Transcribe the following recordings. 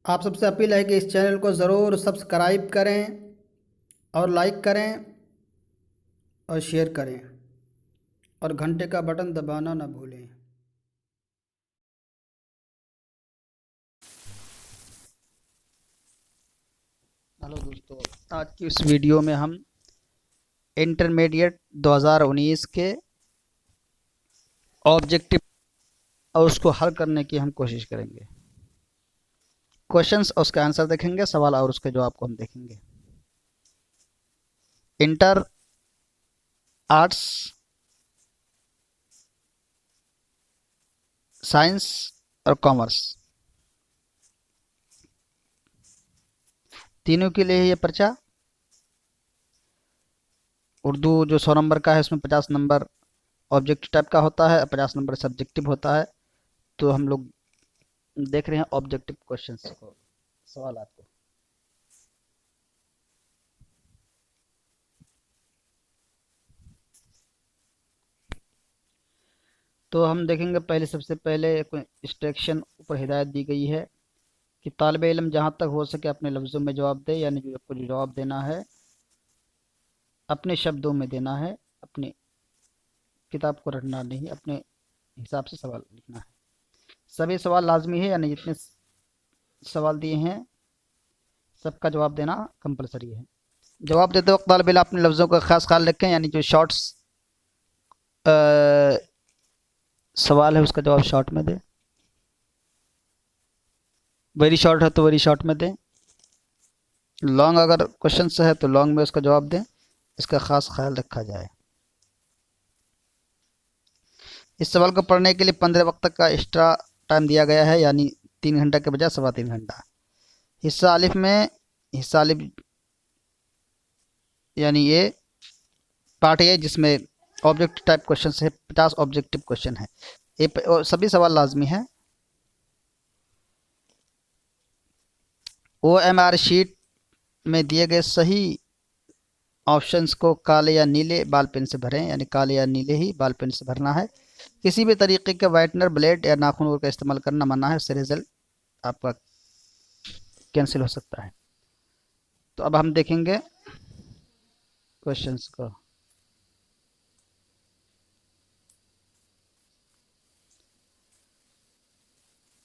आप सबसे अपील है कि इस चैनल को ज़रूर सब्सक्राइब करें और लाइक करें और शेयर करें और घंटे का बटन दबाना ना भूलें। हेलो दोस्तों, आज की इस वीडियो में हम इंटरमीडिएट 2019 के ऑब्जेक्टिव और उसको हल करने की हम कोशिश करेंगे। क्वेश्चंस और उसके आंसर देखेंगे, सवाल और उसके जवाब को हम देखेंगे। इंटर आर्ट्स, साइंस और कॉमर्स, तीनों के लिए ये पर्चा। उर्दू जो 100 नंबर का है उसमें 50 नंबर ऑब्जेक्टिव टाइप का होता है, 50 नंबर सब्जेक्टिव होता है। तो हम लोग देख रहे हैं ऑब्जेक्टिव क्वेश्चंस को, सवाल आपको। तो हम देखेंगे पहले, सबसे पहले इंस्ट्रक्शन ऊपर हिदायत दी गई है कि तालिब इल्म जहाँ तक हो सके अपने लफ्ज़ों में जवाब दे, यानी जो आपको जो जवाब देना है अपने शब्दों में देना है, अपनी किताब को रटना नहीं, अपने हिसाब से सवाल लिखना है। सभी सवाल लाजमी है, यानी जितने सवाल दिए हैं सबका जवाब देना कंपलसरी है। जवाब देते वक्त तालिब इल्म अपने लफ्ज़ों का खास ख्याल रखें, यानी जो शॉर्ट्स सवाल है उसका जवाब शॉर्ट में दें, वेरी शॉर्ट है तो वेरी शॉर्ट में दें, लॉन्ग अगर क्वेश्चन है तो लॉन्ग में उसका जवाब दें, इसका खास ख्याल रखा जाए। इस सवाल को पढ़ने के लिए 15 वक्त तक का एक्स्ट्रा टाइम दिया गया है, यानी 3 घंटा के बजाय 3.25 घंटा। हिस्सा अलिफ में, हिस्सा अलिफ यानी ये पार्ट ए जिसमें ऑब्जेक्टिव टाइप क्वेश्चन है, 50 ऑब्जेक्टिव क्वेश्चन है। ये सभी सवाल लाजमी है। OMR शीट में दिए गए सही ऑप्शंस को काले या नीले बाल पेन से भरें, यानी काले या नीले ही बाल पेन से भरना है। किसी भी तरीके के वाइटनर, ब्लेड या नाखून का इस्तेमाल करना मना है, उससे रिजल्ट आपका कैंसिल हो सकता है। तो अब हम देखेंगे क्वेश्चंस को।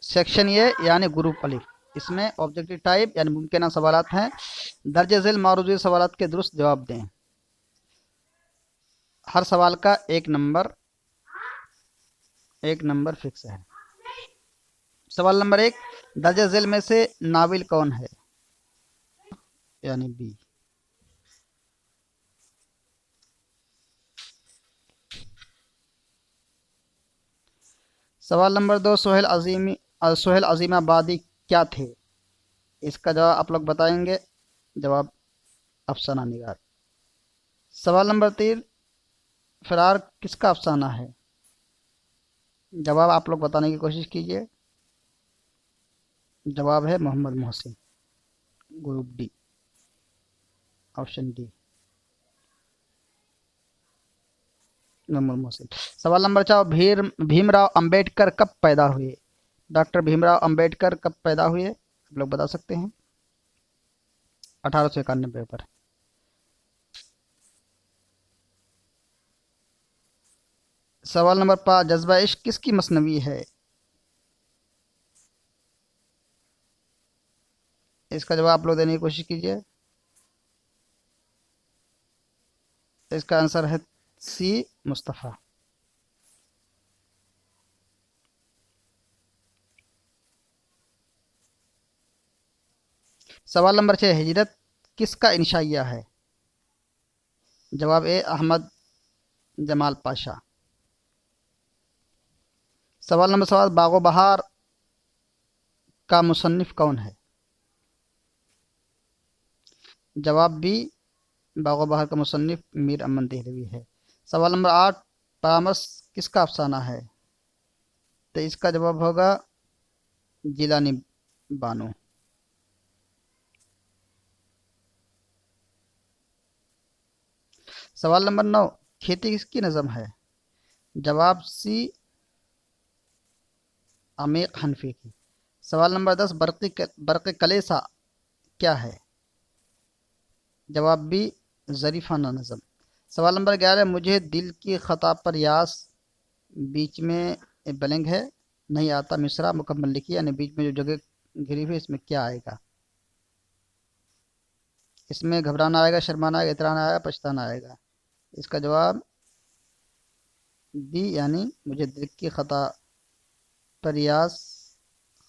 सेक्शन ये यानी ग्रुप अलिफ, इसमें ऑब्जेक्टिव टाइप यानी मुमकिन सवालात हैं। दर्ज झेल मारूजी सवालात के दुरुस्त जवाब दें। हर सवाल का एक नंबर फिक्स है। सवाल नंबर 1, दर्ज झेल में से नाविल कौन है, यानी बी। सवाल नंबर 2, सोहेल अजीमाबादी क्या थे। इसका जवाब आप लोग बताएंगे, जवाब अफसाना निगार। सवाल नंबर 3, फरार किसका अफसाना है। जवाब आप लोग बताने की कोशिश कीजिए, जवाब है Mohammad Mohsin, group D, option D, Mohammad Mohsin. सवाल नंबर 4, भीमराव अंबेडकर कब पैदा हुए। डॉक्टर भीमराव अंबेडकर कब पैदा हुए, आप लोग बता सकते हैं। 1891 पर। सवाल नंबर 5, जज्बा इश्क किसकी मसनवी है। इसका जवाब आप लोग देने की कोशिश कीजिए। इसका आंसर है सी, मुस्तफ़ा। सवाल नंबर 6, हिजरत किसका इंशाइया है। जवाब ए, अहमद जमाल पाशा। सवाल नंबर 7, बागो बहार का मुसन्निफ कौन है। जवाब बी, बागो बहार का मुसन्निफ मीर अमन देहलवी है। सवाल नंबर 8, परामर्श किसका अफसाना है। तो इसका जवाब होगा जिलानी बानो। सवाल नंबर 9, खेती किसकी नज़म है। जवाब सी, अमीक हनफी की। सवाल नंबर 10, बरक़ कलेसा क्या है? जवाब बी, ज़रीफ़ाना नज़म। सवाल नंबर 11, मुझे दिल की ख़ता पर यास, बीच में ब्लैंक है, नहीं आता मिसरा, मुकम्मल लिखिए, यानी बीच में जो जगह घिरी हुई है इसमें क्या आएगा? इसमें घबराना आएगा, शर्माना आएगा, इतराना आएगा, पछताना आएगा? इसका जवाब बी, यानी मुझे दिल की प्रयास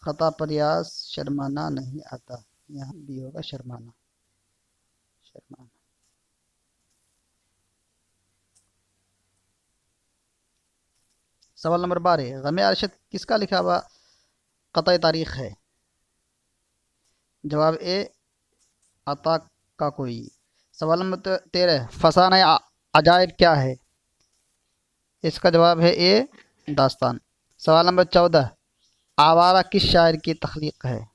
खता प्रयास शर्माना नहीं आता। यहाँ बी होगा, शर्माना। शर्माना। सवाल नंबर 12, गम अरशद किसका लिखा हुआ कतई तारीख है? जवाब ए, अता का कोई। सवाल नंबर 13, फसाना अजायब क्या है? इसका जवाब है ए, दास्तान। सवाल नंबर 14, आवारा किस शायर की तख्लीक है?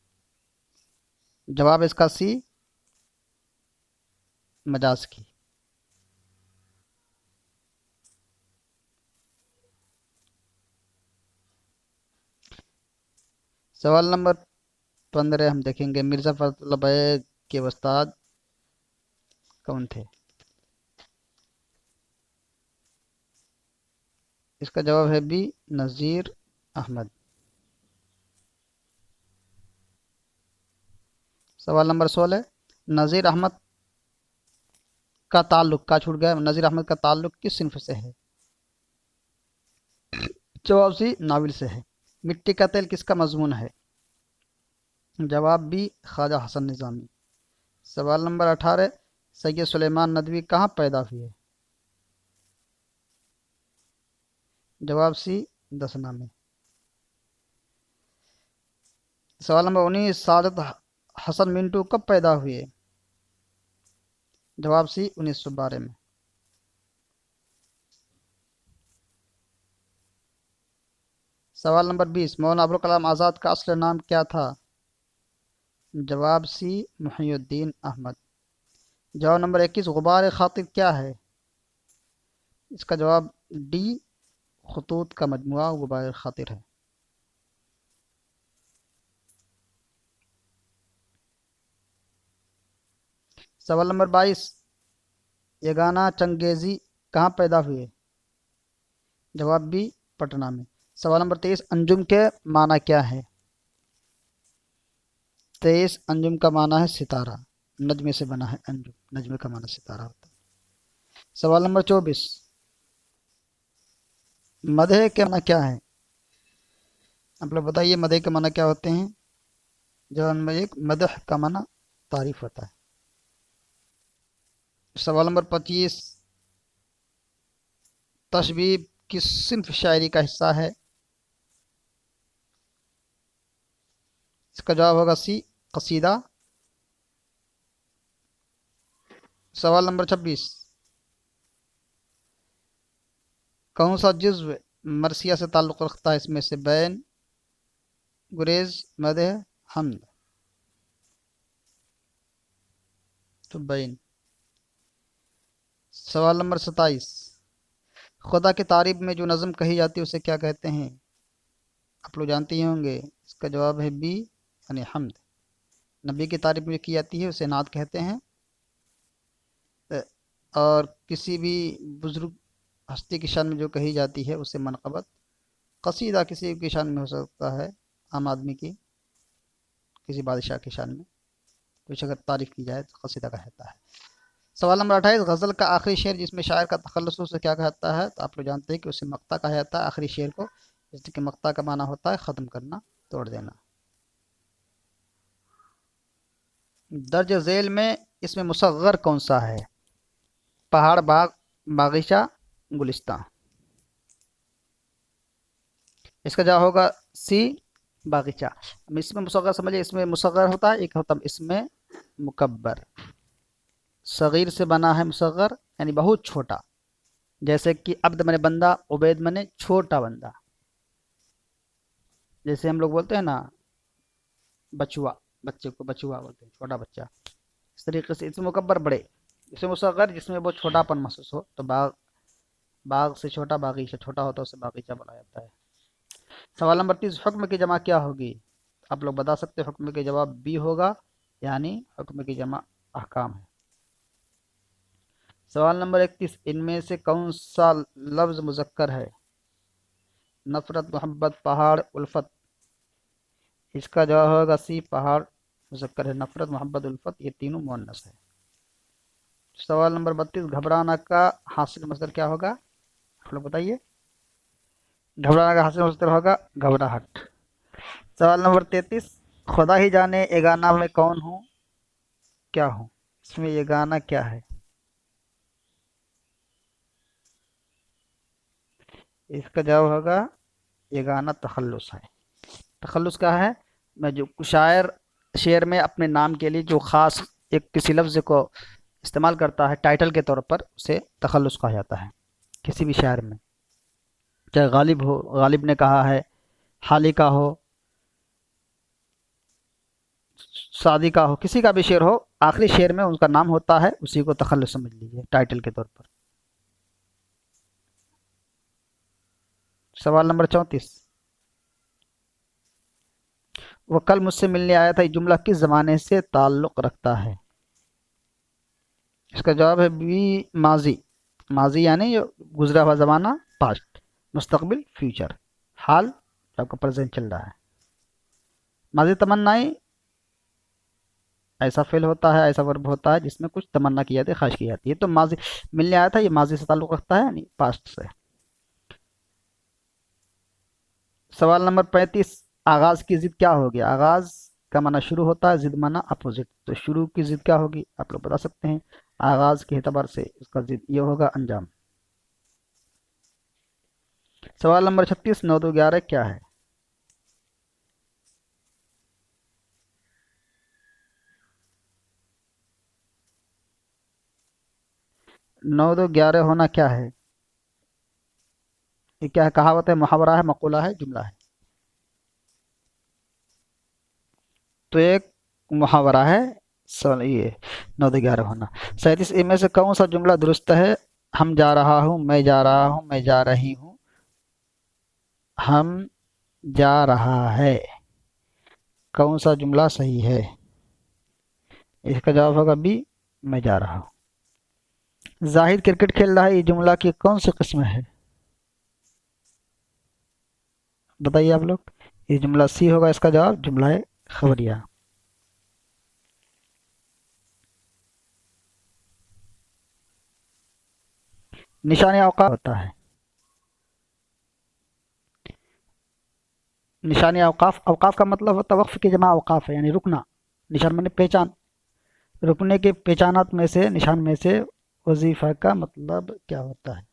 जवाब इसका सी, मजाज की। सवाल नंबर 15 हम देखेंगे, मिर्ज़ा फखरुल्लाह बैग के उस्ताद कौन थे? इसका जवाब है बी, नज़ीर अहमद। सवाल नंबर 16, नज़ीर अहमद का ताल्लुक का छूट गया, नज़ीर अहमद का ताल्लुक किस सिन्फ से है? जवाब सी, नाविल से है। मिट्टी का तेल किसका मजमून है? जवाब बी, ख्वाजा हसन निज़ामी। सवाल नंबर 18, सैयद सुलेमान नदवी कहाँ पैदा हुए? जवाब सी, दसना में। सवाल नंबर 19, सादत हसन मिंटू कब पैदा हुए? जवाब सी, 1912 में। सवाल नंबर 20, मौलाना अबुल कलाम आज़ाद का असली नाम क्या था? जवाब सी, मुहियुद्दीन अहमद। जवाब नंबर 21, गुबार खातिर क्या है? इसका जवाब डी, खतूत का मजमुआ गुबार खातिर है। सवाल नंबर 22, यगाना चंगेज़ी कहाँ पैदा हुए? जवाब बी, पटना में। सवाल नंबर 23, अंजुम के माना क्या है? 23, अंजुम का माना है सितारा, नज्म से बना है अंजुम, नज्म का माना सितारा होता है। सवाल नंबर 24, मदह के माना क्या है? आप लोग बताइए, मदह के माना क्या होते हैं? जवाब नंबर 1, मदह का माना तारीफ होता है। सवाल नंबर 25, तशबीब किस सिंफ शायरी का हिस्सा है? इसका जवाब होगा सी, कसीदा। सवाल नंबर 26, कौन सा जुज़्व मरसिया से ताल्लुक़ रखता है? इसमें से बैन, गुरेज, मदह, हम्द? तो बैन। सवाल नंबर 27, खुदा की तारीफ में जो नज़म कही जाती है उसे क्या कहते हैं? आप लोग जानते ही होंगे। इसका जवाब है बी, यानी हम्द। नबी की तारीफ में की जाती है उसे नात कहते हैं। और किसी भी बुजुर्ग हस्ती की शान में जो कही जाती है उसे मनक़बत। कसीदा किसी की शान में हो सकता है, आम आदमी की, किसी बादशाह की शान में कुछ अगर तारीफ की जाए तो कसीदा कहता है। सवाल नंबर 28, गज़ल का आखिरी शेर जिसमें शायर का तखल्लुस उसे क्या कहता है? तो आप लोग जानते हैं कि उसे मक्ता कहा जाता है, आखिरी शेर को, जैसे कि मक्ता का माना होता है ख़त्म करना, तोड़ देना। दर्ज झेल में इसमें मुसग़्गर कौन सा है? पहाड़, बाग, बागीचा, गुलिस्तान? इसका जवाब होगा सी, बागीचा। अब इसमें मुसग़्गर समझिए, इसमें मुसग़्गर होता है, एक होता है इसमें मुकब्बर। सगीर से बना है मुसग़्गर, यानी बहुत छोटा, जैसे कि अब्द मने बंदा, उबैद मने छोटा बंदा। जैसे हम लोग बोलते हैं ना बचुआ, बच्चे को बचुआ बोलते हैं, छोटा बच्चा। इस तरीके से इसमें मुकब्बर बड़े, इसमें मुसग़्गर जिसमें बहुत छोटापन महसूस हो। तो बाग, बाग से छोटा, बागीचा छोटा होता है, उसे बागीचा बोला जाता है। सवाल नंबर 30, हुक्म की जमा क्या होगी? आप लोग बता सकते हैं हुक्म के जवाब बी होगा, यानी हुक्म की जमा अहकाम है। सवाल नंबर 31, इनमें से कौन सा लफ्ज़ मुज़क्कर है? नफ़रत, मोहब्बत, पहाड़, उल्फत। इसका जवाब होगा सी, पहाड़ मुज़क्कर है। नफ़रत, मोहब्बत, उल्फत ये तीनों मुअन्नस है। सवाल नंबर 32, घबराना का हासिल मसदर क्या होगा? आप लोग बताइए। घबराना का हासिल मसदर होगा घबराहट। सवाल नंबर 33, खुदा ही जाने ये गाना में कौन हूँ क्या हूँ, इसमें ये गाना क्या है? इसका जवाब होगा ये गाना तखल्लुस है। तखल्लुस क्या है? मैं जो शायर शेर में अपने नाम के लिए जो ख़ास एक किसी लफ्ज़ को इस्तेमाल करता है टाइटल के तौर पर, उसे तखल्लुस कहा जाता है किसी भी शायर में। चाहे गालिब हो, गालिब ने कहा है, हाली का हो, सादी का हो, किसी का भी शेर हो, आखिरी शेर में उनका नाम होता है, उसी को तखल्लुस समझ लीजिए टाइटल के तौर पर। सवाल नंबर 34, वो कल मुझसे मिलने आया था, ये जुमला किस ज़माने से ताल्लुक़ रखता है? इसका जवाब है बी, माजी। माजी यानी जो गुजरा हुआ ज़माना पास्ट, मुस्तकबिल फ्यूचर, हाल आपका प्रेजेंट चल रहा है। माजी तमन्नाएं ऐसा फेल होता है, ऐसा वर्ब होता है जिसमें कुछ तमन्ना की जाती है, ख्वाहिश की जाती है। तो माजी मिलने आया था, ये माजी से ताल्लुक़ रखता है यानी पास्ट से। सवाल नंबर 35, आगाज़ की ज़िद क्या होगी? आगाज़ का माना शुरू होता है, ज़िद माना अपोजिट, तो शुरू की ज़िद क्या होगी आप लोग बता सकते हैं। आगाज़ के एतबार से इसका ज़िद ये होगा अंजाम। सवाल नंबर 36, 9 2 11 क्या है? 9 2 11 होना क्या है? ये क्या है? कहावत है, मुहावरा है, मकूला है, जुमला है? तो एक मुहावरा है। ये 9 2 11 होना। 37, इनमें से कौन सा जुमला दुरुस्त है? हम जा रहा हूँ, मैं जा रहा हूँ, मैं जा रही हूँ, हम जा रहा है, कौन सा जुमला सही है? इसका जवाब होगा बी, मैं जा रहा हूँ। जाहिद क्रिकेट खेल रहा है, ये जुमला की कौन सी किस्म है? बताइए आप लोग। ये जुमला सी होगा, इसका जवाब जुमला है खबरिया। निशानी अवकाफ होता है। निशानी अवकाफ, अवकाफ का मतलब होता है वक्फ की जमा अवकाफ है, यानी रुकना। निशान माने पहचान, रुकने के पहचानात में से, निशान में से वजीफा का मतलब क्या होता है?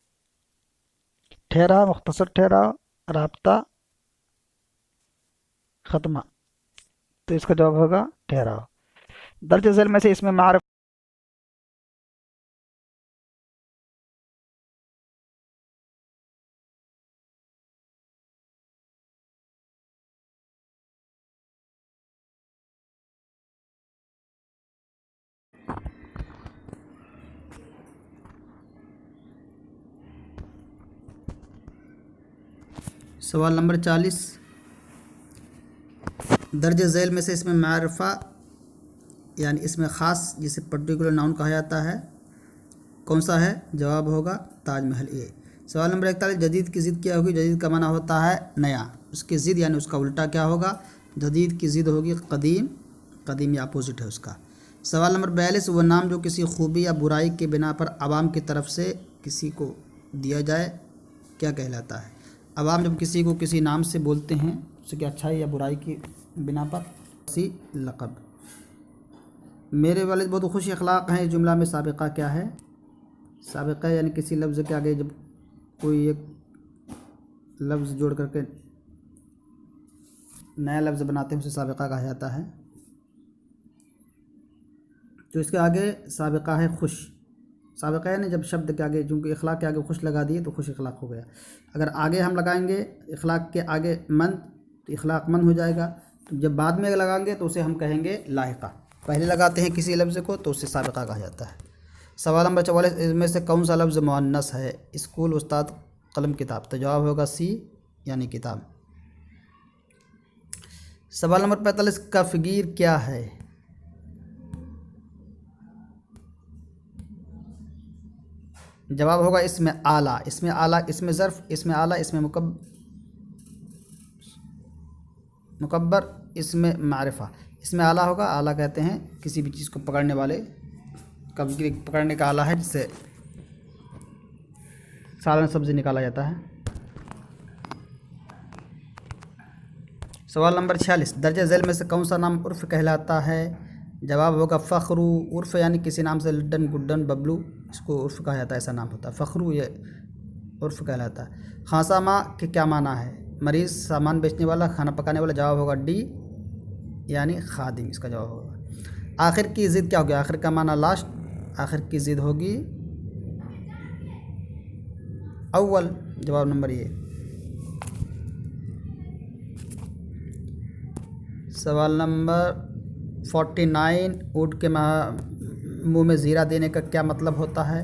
ठहरा, मुख्तसर ठहराव, राब्ता, खत्मा। तो इसका जवाब होगा ठहराव। दर्ज झेल में से इसमें मारफ। सवाल नंबर 40, दर्ज झेल में से इसमें मारफा यानी इसमें ख़ास जिसे पर्टिकुलर नाउन कहा जाता है कौन सा है? जवाब होगा ताजमहल। ए। सवाल नंबर 41, जदीद की ज़िद क्या होगी? जदीद का माना होता है नया, उसकी ज़िद यानी उसका उल्टा क्या होगा? जदीद की ज़िद होगी कदीम, कदीम या अपोजिट है उसका। सवाल नंबर 42, वह नाम जो किसी खूबी या बुराई के बिना पर आवाम की तरफ से किसी को दिया जाए क्या कहलाता है? आवाम जब किसी को किसी नाम से बोलते हैं, उसकी अच्छाई या बुराई की बिना पर, सी लक़ब। मेरे वालिद बहुत खुश अखलाक हैं, इस जुमला में साबिक़ा क्या है? साबिक़ा यानी किसी लफ्ज़ के आगे जब कोई एक लफ्ज़ जोड़ करके नया लफ्ज़ बनाते हैं उसे साबिक़ा कहा जाता है। तो इसके आगे साबिक़ा है खुश। साबिक़ा यानी जब शब्द के आगे, चूँकि इखलाक के आगे खुश लगा दिए तो खुश इखलाक हो गया। अगर आगे हम लगाएंगे इखलाक के आगे मन, तो इखलाक मन हो जाएगा। तो जब बाद में लगाएंगे तो उसे हम कहेंगे लाहिक़ा। पहले लगाते हैं किसी लफ्ज़ को तो उसे साबिक़ा कहा जाता है। सवाल नंबर 44, इसमें से कौन सा लफ्ज़ मुअन्नस है? स्कूल, उस्ताद, कलम, किताब। तो जवाब होगा सी यानी किताब। सवाल नंबर 45 का फिगीर क्या है? जवाब होगा इसमें आला, इसमें आला, इसमें ज़र्फ़, इसमें आला, इसमें मुकब्बर, इसमें मारिफा। इसमें आला होगा, आला कहते हैं किसी भी चीज़ को पकड़ने वाले, कभी पकड़ने का आला है जिससे सालन सब्ज़ी निकाला जाता है। सवाल नंबर 46 दर्ज झैल में से कौन सा नाम उर्फ़ कहलाता है? जवाब होगा फ़ख्रू। उर्फ़ यानी किसी नाम से लड्डन गुड्डन बबलू, इसको उर्फ़ कहा जाता है, ऐसा नाम होता है फ़ख्रू, ये उर्फ़ कहलाता है। खासामा के क्या माना है? मरीज़, सामान बेचने वाला, खाना पकाने वाला। जवाब होगा डी यानी खादिम, इसका जवाब होगा। आखिर की ज़िद क्या होगी? आखिर का माना लास्ट, आखिर की ज़िद होगी अव्वल, जवाब नंबर ये। सवाल नंबर 49 ऊँट के मुँह में ज़ीरा देने का क्या मतलब होता है?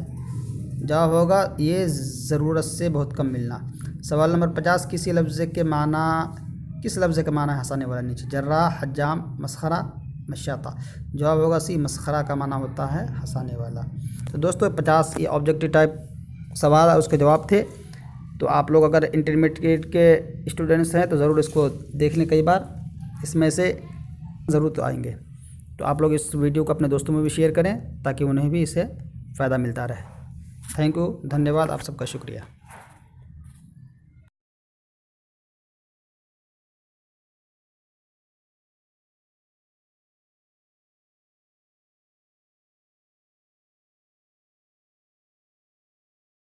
जवाब होगा ये ज़रूरत से बहुत कम मिलना। सवाल नंबर 50 किस लफ्ज़ के माना है हंसाने वाला? नीचे जर्राह, हज्जाम, मस्खरा, मशाता। जवाब होगा सी, मस्खरा का माना होता है हंसाने वाला। तो दोस्तों 50 ये ऑब्जेक्टिव टाइप सवाल है, उसके जवाब थे। तो आप लोग अगर इंटरमीडिएट के स्टूडेंट्स हैं तो ज़रूर इसको देख लें कई बार, इसमें से ज़रूर तो आएंगे। तो आप लोग इस वीडियो को अपने दोस्तों में भी शेयर करें ताकि उन्हें भी इससे फ़ायदा मिलता रहे। थैंक यू, धन्यवाद, आप सबका शुक्रिया।